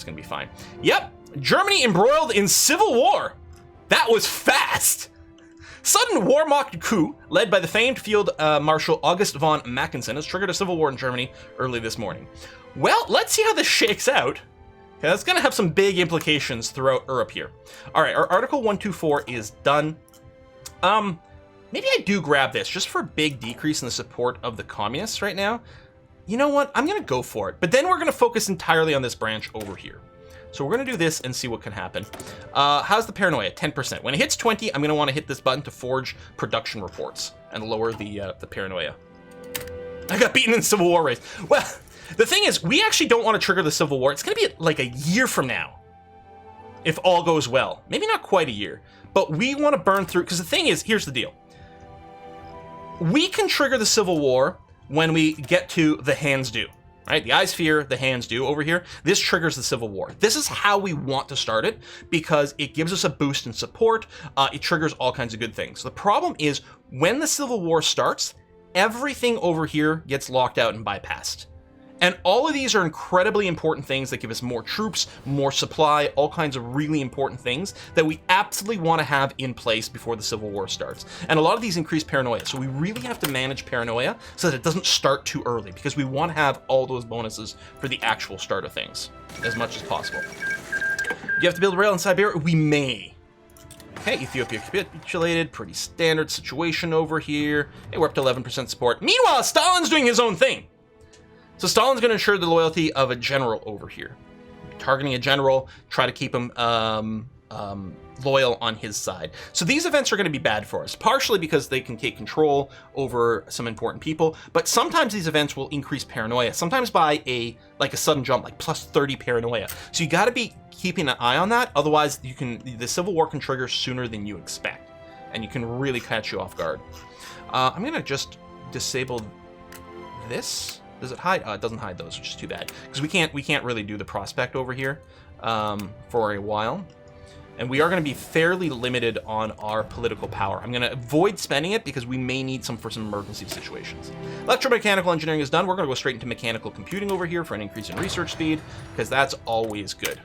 going to be fine. Yep, Germany embroiled in civil war. That was fast. Sudden war-mocked coup, led by the famed Field Marshal August von Mackensen, has triggered a civil war in Germany early this morning. Well, let's see how this shakes out. Okay, that's going to have some big implications throughout Europe here. All right, our Article 124 is done. Maybe I do grab this just for a big decrease in the support of the communists right now. You know what? I'm going to go for it. But then we're going to focus entirely on this branch over here. So we're going to do this and see what can happen. How's the paranoia? 10%. When it hits 20, I'm going to want to hit this button to forge production reports and lower the paranoia. I got beaten in the Civil War race. Well, the thing is, we actually don't want to trigger the Civil War. It's going to be like a year from now, if all goes well. Maybe not quite a year, but we want to burn through, because the thing is, here's the deal. We can trigger the Civil War when we get to the hands do. Right? The eyes fear, the hands do over here. This triggers the Civil War. This is how we want to start it because it gives us a boost in support. It triggers all kinds of good things. The problem is when the Civil War starts, everything over here gets locked out and bypassed. And all of these are incredibly important things that give us more troops, more supply, all kinds of really important things that we absolutely want to have in place before the Civil War starts. And a lot of these increase paranoia. So we really have to manage paranoia so that it doesn't start too early because we want to have all those bonuses for the actual start of things as much as possible. Do you have to build rail in Siberia? We may. Okay, Ethiopia capitulated. Pretty standard situation over here. Hey, we're up to 11% support. Meanwhile, Stalin's doing his own thing. So Stalin's going to ensure the loyalty of a general over here. Targeting a general, try to keep him loyal on his side. So these events are going to be bad for us, partially because they can take control over some important people, but sometimes these events will increase paranoia, sometimes by a sudden jump, like plus 30 paranoia. So you got to be keeping an eye on that, otherwise the Civil War can trigger sooner than you expect, and you can really catch you off guard. I'm going to just disable this. Does it hide? It doesn't hide those, which is too bad. Because we can't really do the prospect over here for a while. And we are going to be fairly limited on our political power. I'm going to avoid spending it because we may need some for some emergency situations. Electromechanical engineering is done. We're going to go straight into mechanical computing over here for an increase in research speed, because that's always good.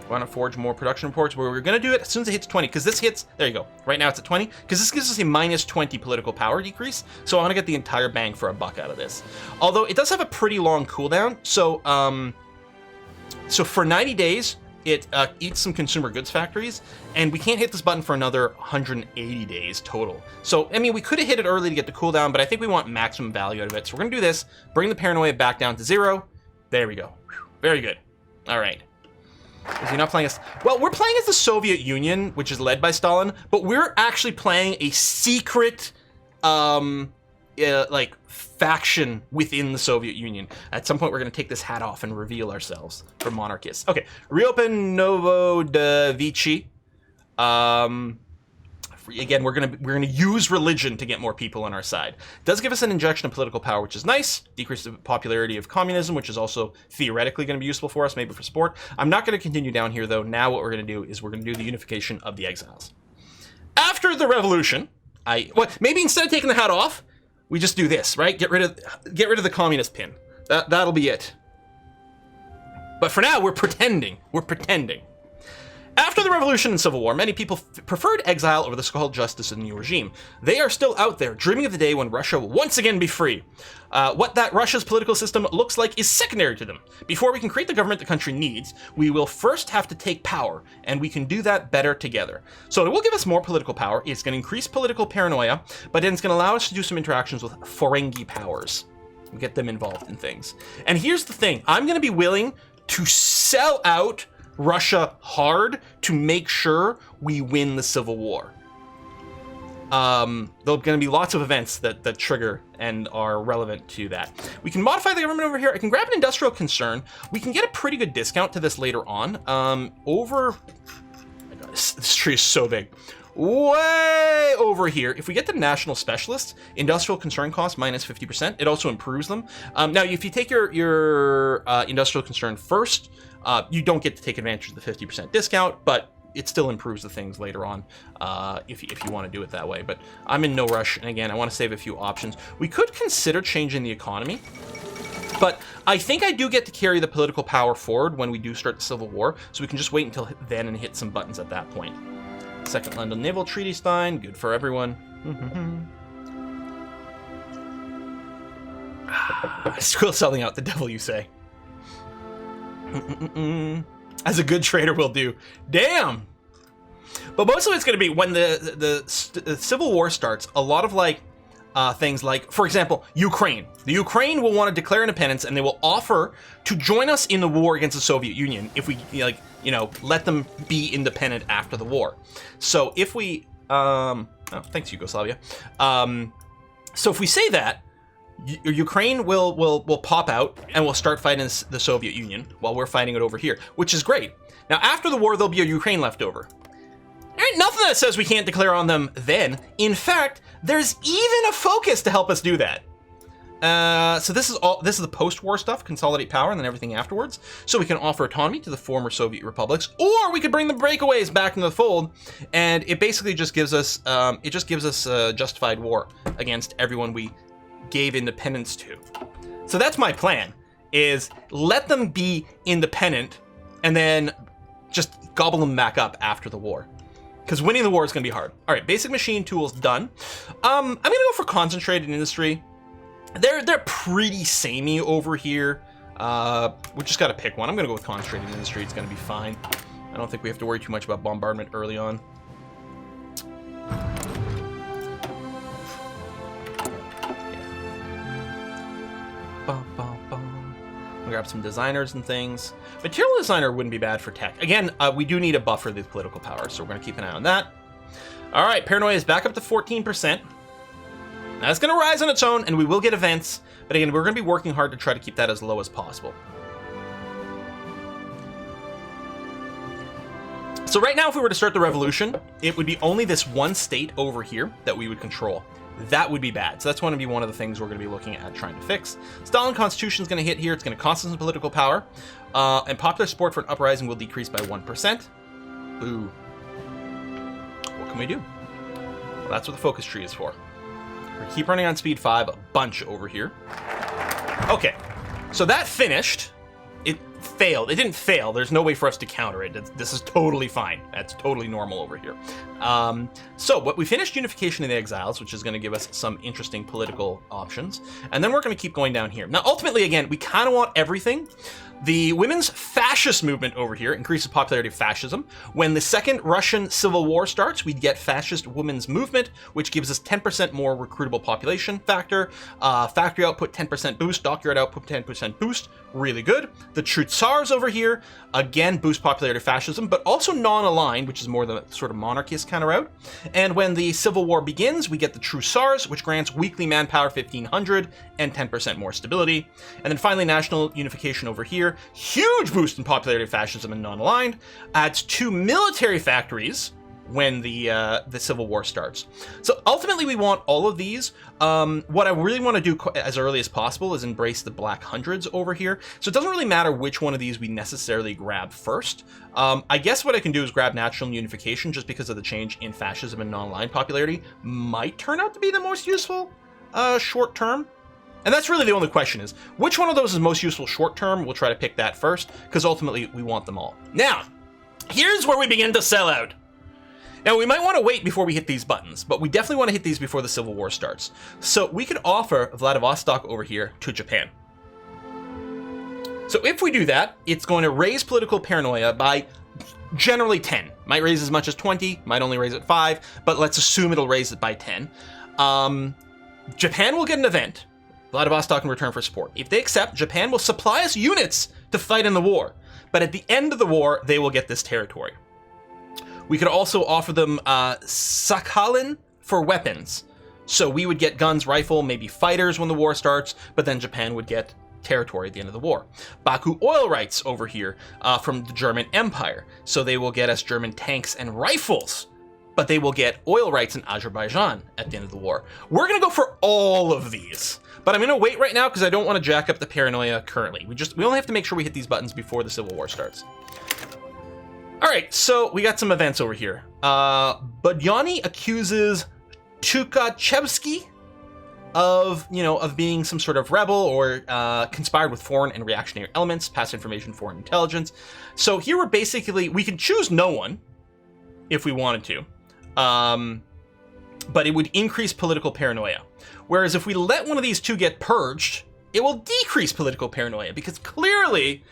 Want to forge more production reports, where we're going to do it as soon as it hits 20, because this hits, there you go, right now it's at 20, because this gives us a minus 20 political power decrease, so I want to get the entire bang for a buck out of this. Although it does have a pretty long cooldown, so so for 90 days, it eats some consumer goods factories, and we can't hit this button for another 180 days total. So, I mean, we could have hit it early to get the cooldown, but I think we want maximum value out of it, so we're going to do this, bring the paranoia back down to 0, there we go, very good, all right. Is he not playing as... Well, we're playing as the Soviet Union, which is led by Stalin, but we're actually playing a secret, faction within the Soviet Union. At some point, we're going to take this hat off and reveal ourselves for monarchists. Okay, reopen Novodevichi. Again, we're gonna use religion to get more people on our side. It does give us an injection of political power, which is nice. Decrease the popularity of communism, which is also theoretically going to be useful for us, maybe for support. I'm not going to continue down here, though. Now what we're going to do is we're going to do the unification of the exiles. After the revolution, maybe instead of taking the hat off, we just do this, right? Get rid of the communist pin. That'll be it. But for now, we're pretending. We're pretending. After the revolution and civil war, many people preferred exile over the so-called justice of the new regime. They are still out there, dreaming of the day when Russia will once again be free. What that Russia's political system looks like is secondary to them. Before we can create the government the country needs, we will first have to take power, and we can do that better together. So it will give us more political power, it's going to increase political paranoia, but then it's going to allow us to do some interactions with Ferengi powers. Get them involved in things. And here's the thing, I'm going to be willing to sell out Russia hard to make sure we win the Civil War. There'll going to be lots of events that trigger and are relevant to that. We can modify the government over here. I can grab an industrial concern. We can get a pretty good discount to this later on. Oh my God, this tree is so big. Way over here, if we get the national specialists, industrial concern cost minus 50%. It also improves them. Now, if you take your industrial concern first, you don't get to take advantage of the 50% discount, but it still improves the things later on if you want to do it that way. But I'm in no rush, and again, I want to save a few options. We could consider changing the economy. But I think I do get to carry the political power forward when we do start the Civil War, so we can just wait until then and hit some buttons at that point. Second London Naval Treaty signed, good for everyone. Still selling out, the devil you say. As a good trader will do. Damn! But mostly it's going to be when the Civil War starts, a lot of like things like, for example, Ukraine. The Ukraine will want to declare independence and they will offer to join us in the war against the Soviet Union if we, like, you know, let them be independent after the war. So if we, oh, thanks Yugoslavia. So if we say that, Ukraine will pop out and will start fighting the Soviet Union while we're fighting it over here, which is great. Now, after the war, there'll be a Ukraine left over. There ain't nothing that says we can't declare on them then. In fact, there's even a focus to help us do that. So this is the post-war stuff, consolidate power, and then everything afterwards. So we can offer autonomy to the former Soviet republics, or we could bring the breakaways back into the fold, and it basically just gives us a justified war against everyone we gave independence to. So that's my plan: is let them be independent, and then just gobble them back up after the war. Because winning the war is going to be hard. All right, basic machine tools done. I'm going to go for concentrated industry. They're pretty samey over here. We just got to pick one. I'm going to go with concentrated industry. It's going to be fine. I don't think we have to worry too much about bombardment early on. I'll grab some designers and things. Material designer wouldn't be bad for tech. Again, we do need a buffer to political power, so we're going to keep an eye on that. All right, paranoia is back up to 14%. That's going to rise on its own, and we will get events. But again, we're going to be working hard to try to keep that as low as possible. So right now, if we were to start the revolution, it would be only this one state over here that we would control. That would be bad. So that's going to be one of the things we're going to be looking at trying to fix. Stalin Constitution is going to hit here. It's going to cost us some political power. And popular support for an uprising will decrease by 1%. Boo. What can we do? Well, that's what the focus tree is for. We keep running on speed 5, a bunch over here. Okay, so that finished. It failed. It didn't fail. There's no way for us to counter it. This is totally fine. That's totally normal over here. So what we finished unification in the exiles, which is going to give us some interesting political options. And then we're going to keep going down here. Now, ultimately, again, we kind of want everything. The women's fascist movement over here increases popularity of fascism. When the Second Russian Civil War starts, we get fascist women's movement, which gives us 10% more recruitable population factor. Factory output 10% boost, dockyard output 10% boost. Really good. The True Tsars over here, again, boost popularity of fascism, but also non-aligned, which is more the sort of monarchist kind of route. And when the Civil War begins, we get the True Tsars, which grants weekly manpower 1,500 and 10% more stability. And then finally, national unification over here. Huge boost in popularity of fascism and non-aligned. Adds 2 military factories when the Civil War starts. So ultimately, we want all of these. What I really want to do as early as possible is embrace the Black Hundreds over here. So it doesn't really matter which one of these we necessarily grab first. I guess what I can do is grab national unification, just because of the change in fascism and non-aligned popularity might turn out to be the most useful short term. And that's really the only question, is which one of those is most useful short term? We'll try to pick that first, because ultimately we want them all. Now, here's where we begin to sell out. Now, we might want to wait before we hit these buttons, but we definitely want to hit these before the Civil War starts. So we could offer Vladivostok over here to Japan. So if we do that, it's going to raise political paranoia by generally 10. Might raise as much as 20, might only raise it 5, but let's assume it'll raise it by 10. Japan will get an event. Vladivostok in return for support. If they accept, Japan will supply us units to fight in the war. But at the end of the war, they will get this territory. We could also offer them Sakhalin for weapons. So we would get guns, rifle, maybe fighters when the war starts, but then Japan would get territory at the end of the war. Baku oil rights over here from the German Empire. So they will get us German tanks and rifles, but they will get oil rights in Azerbaijan at the end of the war. We're going to go for all of these. But I'm going to wait right now because I don't want to jack up the paranoia currently. We only have to make sure we hit these buttons before the Civil War starts. All right, so we got some events over here. Budyani accuses Tukhachevsky of, of being some sort of rebel or conspired with foreign and reactionary elements, pass information, foreign intelligence. So here we can choose no one if we wanted to, but it would increase political paranoia. Whereas if we let one of these two get purged, it will decrease political paranoia because clearly,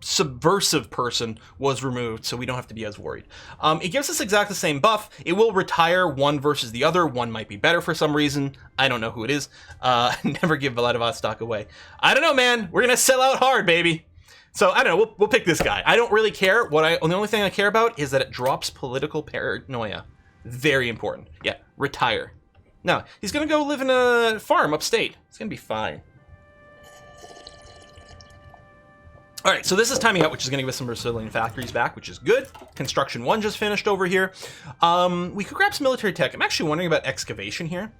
subversive person was removed, so we don't have to be as worried. It gives us exactly the same buff. It will retire one versus the other. One might be better for some reason. I don't know who it is. Never give Vladivostok stock away. I don't know, man. We're gonna sell out hard, baby. So I don't know. We'll pick this guy. I don't really care. The only thing I care about is that it drops political paranoia. Very important. Yeah, retire. No, he's gonna go live in a farm upstate. It's gonna be fine. All right, so this is timing out, which is going to give us some Brazilian factories back, which is good. Construction 1 just finished over here. We could grab some military tech. I'm actually wondering about excavation here,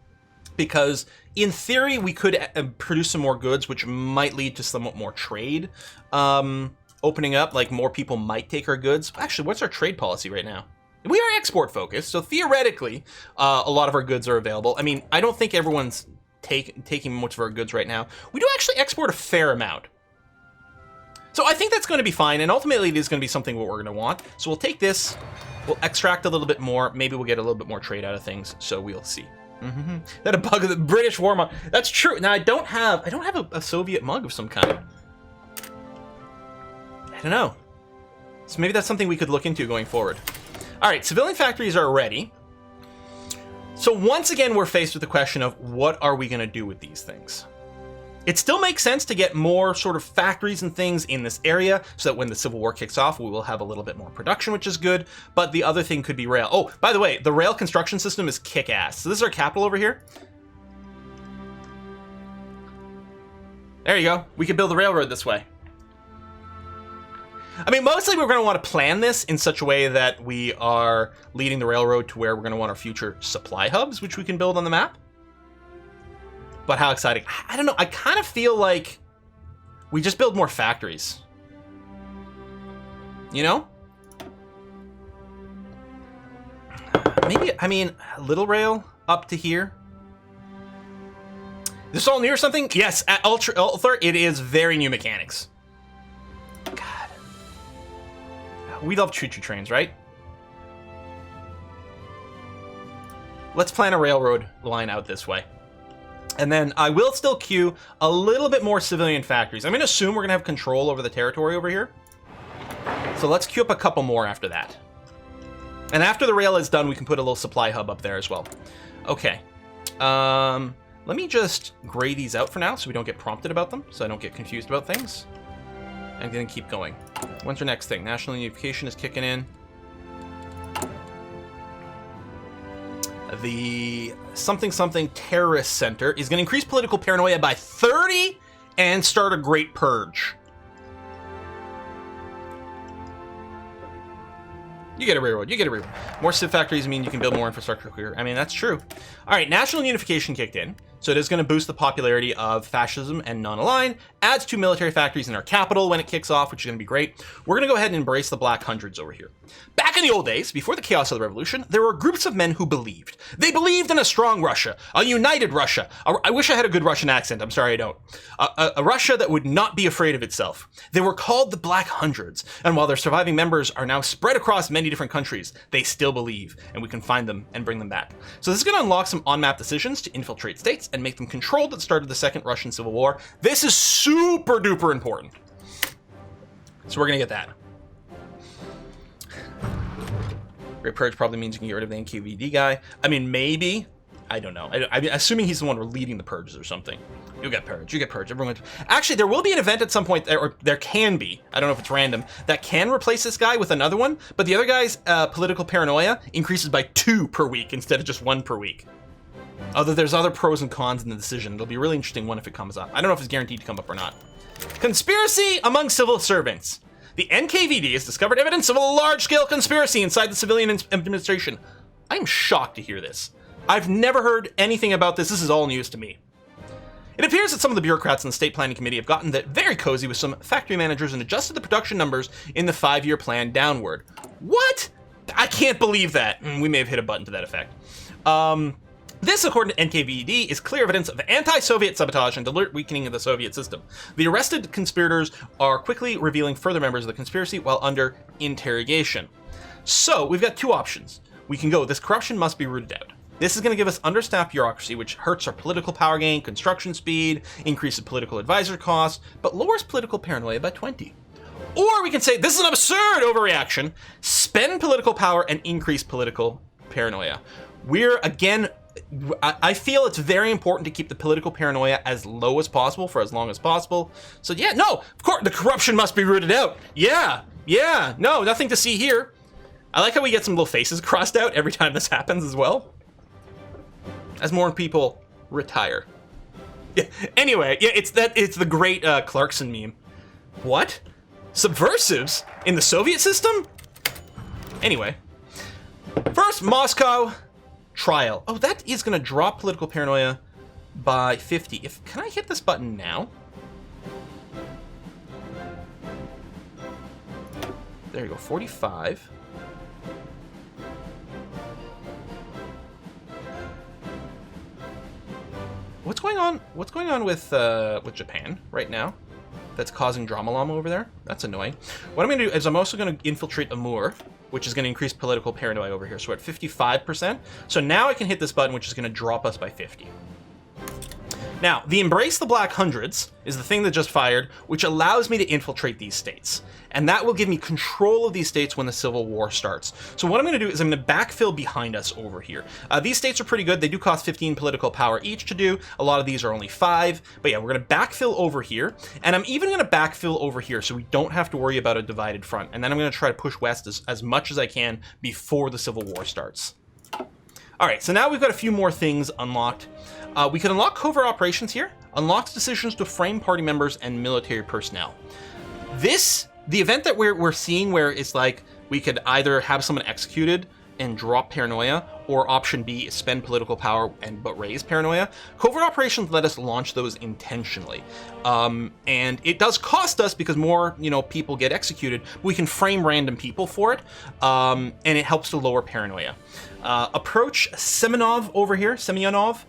because in theory, we could produce some more goods, which might lead to somewhat more trade opening up, like more people might take our goods. Actually, what's our trade policy right now? We are export focused, so theoretically, a lot of our goods are available. I mean, I don't think everyone's taking much of our goods right now. We do actually export a fair amount. So I think that's going to be fine, and ultimately it is going to be something what we're going to want. So we'll take this, we'll extract a little bit more, maybe we'll get a little bit more trade out of things, so we'll see. That a bug of the British war mug. That's true. Now I don't have a Soviet mug of some kind. I don't know. So maybe that's something we could look into going forward. All right, civilian factories are ready. So once again, we're faced with the question of what are we going to do with these things? It still makes sense to get more sort of factories and things in this area so that when the Civil War kicks off, we will have a little bit more production, which is good. But the other thing could be rail. Oh, by the way, the rail construction system is kick-ass. So this is our capital over here. There you go. We could build a railroad this way. I mean, mostly we're going to want to plan this in such a way that we are leading the railroad to where we're going to want our future supply hubs, which we can build on the map. But how exciting. I don't know. I kind of feel like we just build more factories. You know? Maybe, I mean, little rail up to here. Is this all new or something? Yes, at Ulthar, it is very new mechanics. God. We love choo-choo trains, right? Let's plan a railroad line out this way. And then I will still queue a little bit more civilian factories. I'm going to assume we're going to have control over the territory over here. So let's queue up a couple more after that. And after the rail is done, we can put a little supply hub up there as well. Okay. Let me just gray these out for now so we don't get prompted about them, so I don't get confused about things. I'm going to keep going. When's our next thing? National unification is kicking in. The something terrorist center is going to increase political paranoia by 30 and start a great purge. You get a railroad. You get a railroad. More civ factories mean you can build more infrastructure quicker. I mean, that's true. All right, national unification kicked in. So it is going to boost the popularity of fascism and non-aligned. Adds 2 military factories in our capital when it kicks off, which is going to be great. We're going to go ahead and embrace the Black Hundreds over here. Back in the old days, before the chaos of the revolution, there were groups of men who believed. They believed in a strong Russia, a united Russia. I wish I had a good Russian accent. I'm sorry I don't. A Russia that would not be afraid of itself. They were called the Black Hundreds. And while their surviving members are now spread across many different countries, they still believe, and we can find them and bring them back. So this is going to unlock some on-map decisions to infiltrate states and make them controlled at the start of the Second Russian Civil War. This is super duper important. So we're going to get that. Great Purge probably means you can get rid of the NKVD guy. I mean, maybe. I don't know. I'm assuming he's the one leading the purges or something. You get purge. You get purge. Everyone. Actually, there will be an event at some point, or there can be. I don't know if it's random, that can replace this guy with another one. But the other guy's political paranoia increases by 2 per week instead of just 1 per week. Although there's other pros and cons in the decision. It'll be a really interesting one if it comes up. I don't know if it's guaranteed to come up or not. Conspiracy among civil servants. The NKVD has discovered evidence of a large-scale conspiracy inside the civilian administration. I'm shocked to hear this. I've never heard anything about this. This is all news to me. It appears that some of the bureaucrats in the State Planning Committee have gotten very cozy with some factory managers and adjusted the production numbers in the 5-year plan downward. What? I can't believe that. We may have hit a button to that effect. This, according to NKVD, is clear evidence of anti-Soviet sabotage and deliberate weakening of the Soviet system. The arrested conspirators are quickly revealing further members of the conspiracy while under interrogation. So, we've got two options. We can go, this corruption must be rooted out. This is going to give us understaffed bureaucracy, which hurts our political power gain, construction speed, increases political advisor costs, but lowers political paranoia by 20. Or we can say, this is an absurd overreaction, spend political power and increase political paranoia. We're, again, I feel it's very important to keep the political paranoia as low as possible for as long as possible. So yeah, no, of course, the corruption must be rooted out. Yeah, no, nothing to see here. I like how we get some little faces crossed out every time this happens as well. As more people retire. Yeah, anyway, yeah, it's the great Clarkson meme. What? Subversives in the Soviet system? Anyway. First, Moscow trial. Oh, that is going to drop political paranoia by 50. Can I hit this button now? There you go, 45. What's going on? What's going on with Japan right now? That's causing drama llama over there. That's annoying. What I'm going to do is I'm also going to infiltrate Amur, which is going to increase political paranoia over here. So we're at 55%. So now I can hit this button, which is going to drop us by 50. Now, the Embrace the Black Hundreds is the thing that just fired, which allows me to infiltrate these states. And that will give me control of these states when the Civil War starts. So what I'm going to do is I'm going to backfill behind us over here. These states are pretty good. They do cost 15 political power each to do. A lot of these are only 5. But yeah, we're going to backfill over here. And I'm even going to backfill over here so we don't have to worry about a divided front. And then I'm going to try to push west as much as I can before the Civil War starts. All right, so now we've got a few more things unlocked. We can unlock covert operations here. Unlocks decisions to frame party members and military personnel. The event that we're seeing where it's like we could either have someone executed and drop paranoia, or option B is spend political power but raise paranoia. Covert operations let us launch those intentionally. And it does cost us because more, people get executed. We can frame random people for it, and it helps to lower paranoia. Approach Semyonov over here. Semyonov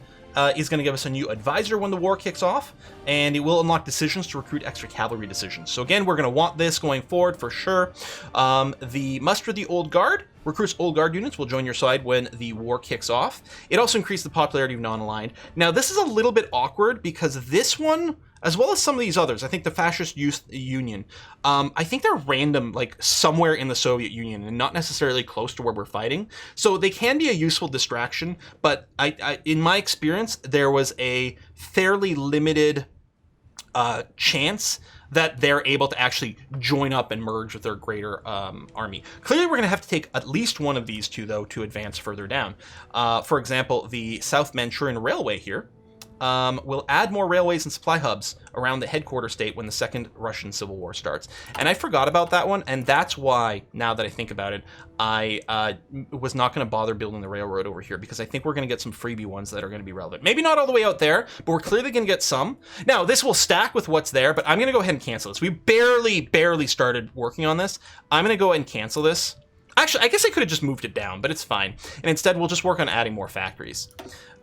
is going to give us a new advisor when the war kicks off, and it will unlock decisions to recruit extra cavalry decisions. So again, we're going to want this going forward for sure. The Muster the Old Guard recruits Old Guard units will join your side when the war kicks off. It also increased the popularity of non-aligned. Now, this is a little bit awkward because this one, as well as some of these others, I think the Fascist Youth Union, I think they're random, like somewhere in the Soviet Union and not necessarily close to where we're fighting. So they can be a useful distraction, but in my experience, there was a fairly limited chance that they're able to actually join up and merge with their greater army. Clearly, we're going to have to take at least one of these two, though, to advance further down. For example, the South Manchurian Railway here will add more railways and supply hubs around the headquarters state when the Second Russian Civil War starts. And I forgot about that one, and that's why, now that I think about it, I was not going to bother building the railroad over here, because I think we're going to get some freebie ones that are going to be relevant. Maybe not all the way out there, but we're clearly going to get some. Now, this will stack with what's there, but I'm going to go ahead and cancel this. We barely started working on this. I'm going to go ahead and cancel this. Actually, I guess I could have just moved it down, but it's fine. And instead, we'll just work on adding more factories.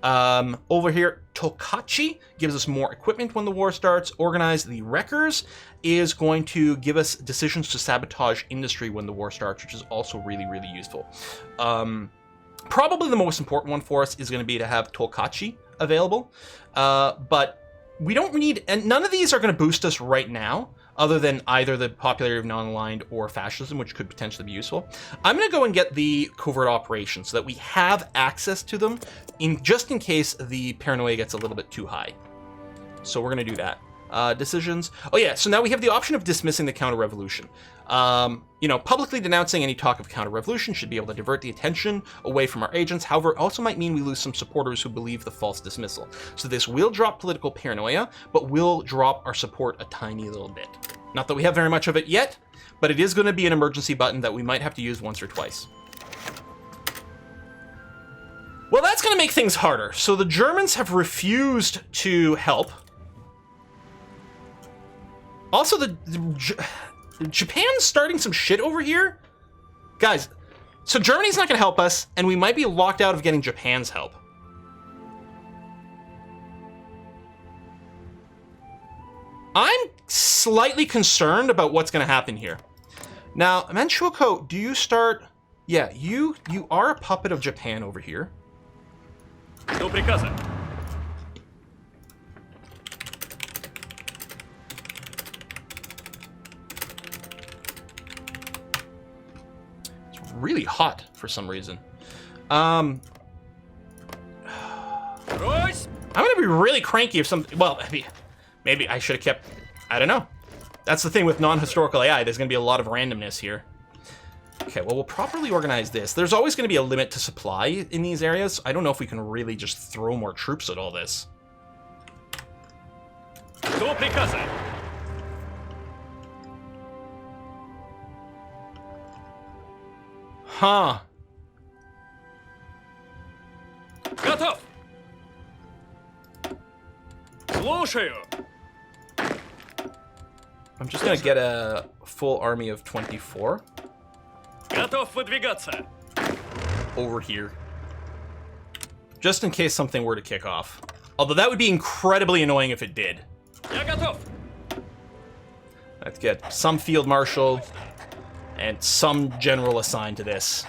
Over here, Tokachi gives us more equipment when the war starts. Organize the Wreckers is going to give us decisions to sabotage industry when the war starts, which is also really, really useful. Probably the most important one for us is going to be to have Tokachi available. But we don't need, and none of these are going to boost us right now, other than either the popularity of non-aligned or fascism, which could potentially be useful. I'm going to go and get the covert operations so that we have access to them just in case the paranoia gets a little bit too high. So we're going to do that. Decisions. Oh yeah, so now we have the option of dismissing the counter-revolution. Publicly denouncing any talk of counter-revolution should be able to divert the attention away from our agents. However, it also might mean we lose some supporters who believe the false dismissal. So this will drop political paranoia, but will drop our support a tiny little bit. Not that we have very much of it yet, but it is going to be an emergency button that we might have to use once or twice. Well, that's going to make things harder. So the Germans have refused to help. Also, Japan's starting some shit over here. Guys, So Germany's not going to help us, and we might be locked out of getting Japan's help. I'm slightly concerned about what's going to happen here. Now, Manchukuo, do you start... Yeah, you are a puppet of Japan over here. До приказа. It's really hot for some reason. I'm gonna be really cranky if something... Well, maybe I should have kept... I don't know. That's the thing with non-historical AI. There's gonna be a lot of randomness here. Okay, well, we'll properly organize this. There's always going to be a limit to supply in these areas. I don't know if we can really just throw more troops at all this. До приказа. Huh. Готов. Слушаю. I'm just going to get a full army of 24. Готов выдвигаться. Over here. Just in case something were to kick off. Although that would be incredibly annoying if it did. Я готов. Let's get some field marshal and some general assigned to this.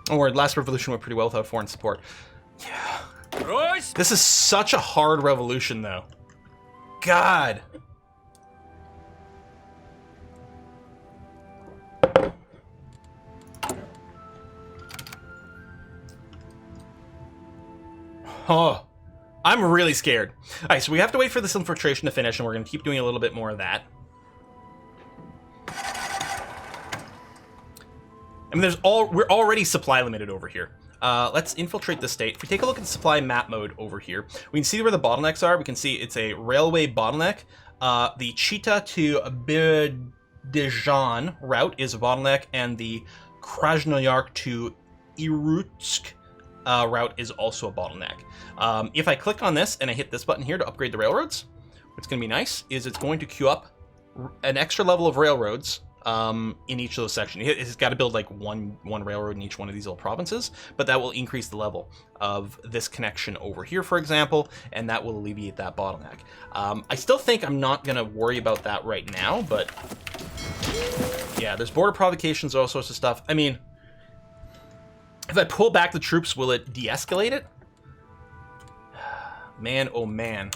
Don't worry, last revolution went pretty well without foreign support. Yeah. Брось. This is such a hard revolution, though. God. Oh, I'm really scared. All right, so we have to wait for this infiltration to finish, and we're going to keep doing a little bit more of that. I mean, we're already supply limited over here. Let's infiltrate the state. If we take a look at the supply map mode over here, we can see where the bottlenecks are. We can see it's a railway bottleneck. The Chita to Birdizhan route is a bottleneck, and the Krasnoyarsk to Irkutsk route is also a bottleneck. If I click on this and I hit this button here to upgrade the railroads, what's going to be nice is it's going to queue up an extra level of railroads in each of those sections. It's got to build like one railroad in each one of these little provinces, but that will increase the level of this connection over here, for example, and that will alleviate that bottleneck. I still think I'm not going to worry about that right now, but yeah, there's border provocations, all sorts of stuff. I mean, if I pull back the troops, will it de-escalate it? Man, oh man.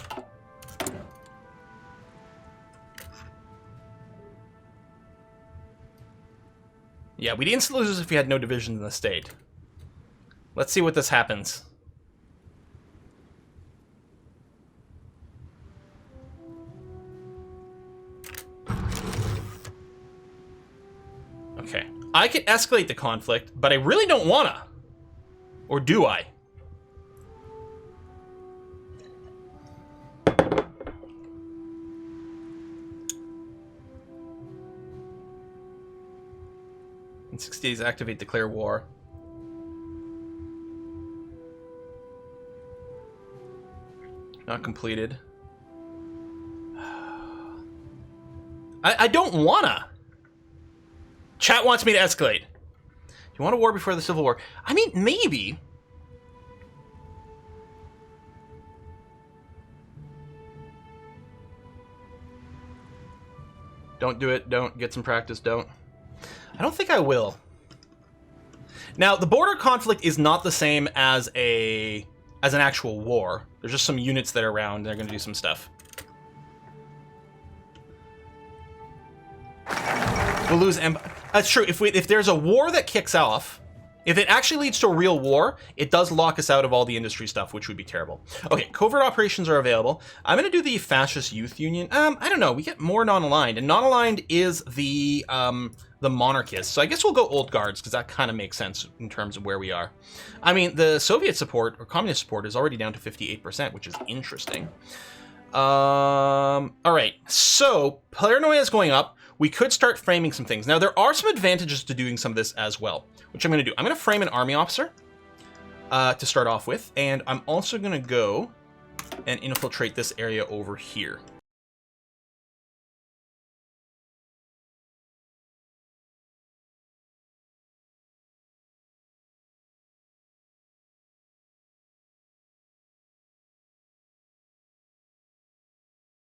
Yeah, we'd instantly lose if we had no divisions in the state. Let's see what this happens. Okay. I could escalate the conflict, but I really don't wanna. Or do I? In 60 days, activate declare war. Not completed. I don't wanna. Chat wants me to escalate. You want a war before the Civil War? I mean, maybe. Don't do it. Don't. Get some practice. Don't. I don't think I will. Now, the border conflict is not the same as an actual war. There's just some units that are around, and they're going to do some stuff. We'll lose empire. That's true. If there's a war that kicks off, if it actually leads to a real war, it does lock us out of all the industry stuff, which would be terrible. Okay, covert operations are available. I'm going to do the Fascist Youth Union. I don't know. We get more non-aligned, and non-aligned is the monarchists. So I guess we'll go old guards, because that kind of makes sense in terms of where we are. I mean, the Soviet support, or communist support, is already down to 58%, which is interesting. All right, so paranoia is going up. We could start framing some things. Now, there are some advantages to doing some of this as well, which I'm going to do. I'm going to frame an army officer to start off with, and I'm also going to go and infiltrate this area over here.